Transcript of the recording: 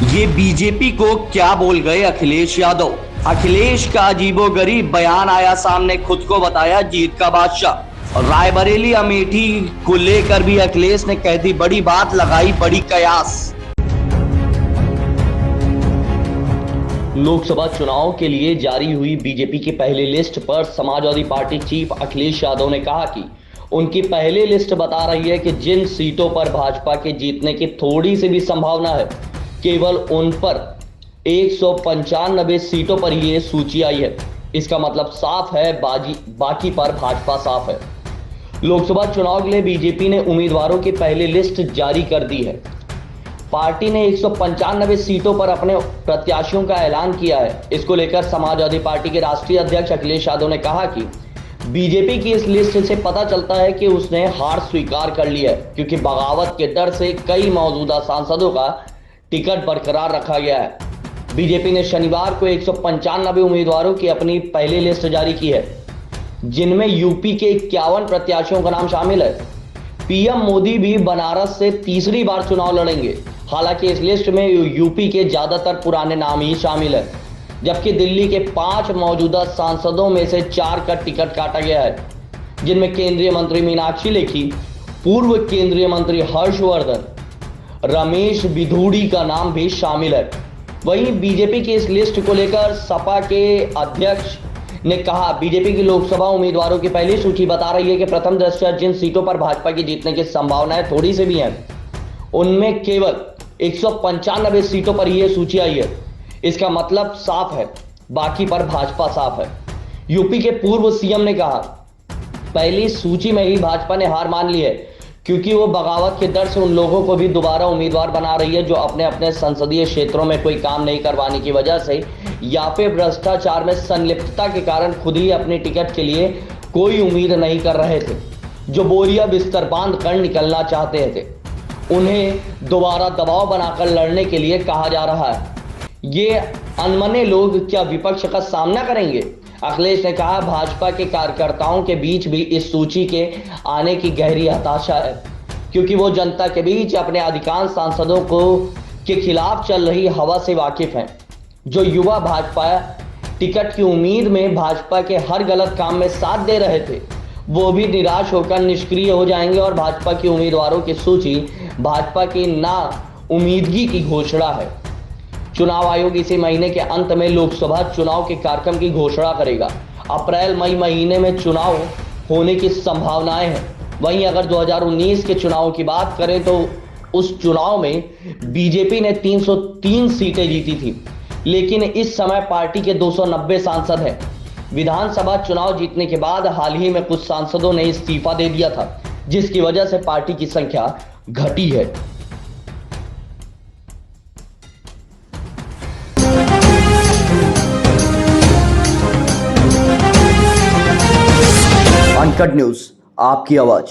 ये बीजेपी को क्या बोल गए अखिलेश यादव। अखिलेश का अजीबोगरीब बयान आया सामने, खुद को बताया जीत का बादशाह। और रायबरेली अमेठी को लेकर भी अखिलेश ने कह दी बड़ी बात, लगाई बड़ी कयास। लोकसभा चुनाव के लिए जारी हुई बीजेपी की पहली लिस्ट पर समाजवादी पार्टी चीफ अखिलेश यादव ने कहा कि उनकी पहली लिस्ट बता रही है कि जिन सीटों पर भाजपा के जीतने की थोड़ी सी भी संभावना है, केवल उन पर 195 सीटों पर यह सूची आई है। इसका मतलब साफ है, बाकी पर भाजपा साफ है। लोकसभा चुनाव के लिए बीजेपी ने उम्मीदवारों की पहली लिस्ट जारी कर दी है। पार्टी ने 195 सीटों पर अपने प्रत्याशियों का ऐलान किया है। इसको लेकर समाजवादी पार्टी के राष्ट्रीय अध्यक्ष अखिलेश यादव ने कहा कि बीजेपी की इस लिस्ट से पता चलता है कि उसने हार स्वीकार कर ली है, क्योंकि बगावत के डर से कई मौजूदा सांसदों का टिकट बरकरार रखा गया है। बीजेपी ने शनिवार को 195 उम्मीदवारों की अपनी पहली लिस्ट जारी की है, जिनमें यूपी के 51 प्रत्याशियों का नाम शामिल है। पीएम मोदी भी बनारस से तीसरी बार चुनाव लड़ेंगे। हालांकि इस लिस्ट में यूपी के ज्यादातर पुराने नाम ही शामिल है, जबकि दिल्ली के 5 मौजूदा सांसदों में से 4 का टिकट काटा गया है, जिनमें केंद्रीय मंत्री मीनाक्षी लेखी, पूर्व केंद्रीय मंत्री हर्षवर्धन, रमेश बिधूड़ी का नाम भी शामिल है। वहीं बीजेपी की इस लिस्ट को लेकर सपा के अध्यक्ष ने कहा, बीजेपी की लोकसभा उम्मीदवारों की पहली सूची बता रही है कि प्रथम दृष्टया जिन सीटों पर भाजपा की जीतने की संभावनाएं थोड़ी सी भी हैं, उनमें केवल 195 सीटों पर यह सूची आई है। इसका मतलब साफ है, बाकी पर भाजपा साफ है। यूपी के पूर्व सीएम ने कहा, पहली सूची में ही भाजपा ने हार मान ली है, क्योंकि वो बगावत के डर से उन लोगों को भी दोबारा उम्मीदवार बना रही है जो अपने अपने संसदीय क्षेत्रों में कोई काम नहीं करवाने की वजह से या फिर भ्रष्टाचार में संलिप्तता के कारण खुद ही अपनी टिकट के लिए कोई उम्मीद नहीं कर रहे थे, जो बोरिया बिस्तर बांध कर निकलना चाहते थे। उन्हें दोबारा दबाव बनाकर लड़ने के लिए कहा जा रहा है। ये अनमने लोग क्या विपक्ष का सामना करेंगे? अखिलेश ने कहा, भाजपा के कार्यकर्ताओं के बीच भी इस सूची के आने की गहरी हताशा है, क्योंकि वो जनता के बीच अपने अधिकांश सांसदों को के खिलाफ चल रही हवा से वाकिफ हैं। जो युवा भाजपा टिकट की उम्मीद में भाजपा के हर गलत काम में साथ दे रहे थे, वो भी निराश होकर निष्क्रिय हो जाएंगे और भाजपा की उम्मीदवारों की सूची भाजपा की ना उम्मीदगी की घोषणा है। चुनाव आयोग इसी महीने के अंत में लोकसभा चुनाव के कार्यक्रम की घोषणा करेगा। अप्रैल मई महीने में चुनाव होने की संभावनाएं हैं। वहीं अगर 2019 के चुनाव की बात करें तो उस चुनाव में बीजेपी ने 303 सीटें जीती थी, लेकिन इस समय पार्टी के 290 सांसद हैं। विधानसभा चुनाव जीतने के बाद हाल ही में कुछ सांसदों ने इस्तीफा दे दिया था, जिसकी वजह से पार्टी की संख्या घटी है। अनकट न्यूज, आपकी आवाज।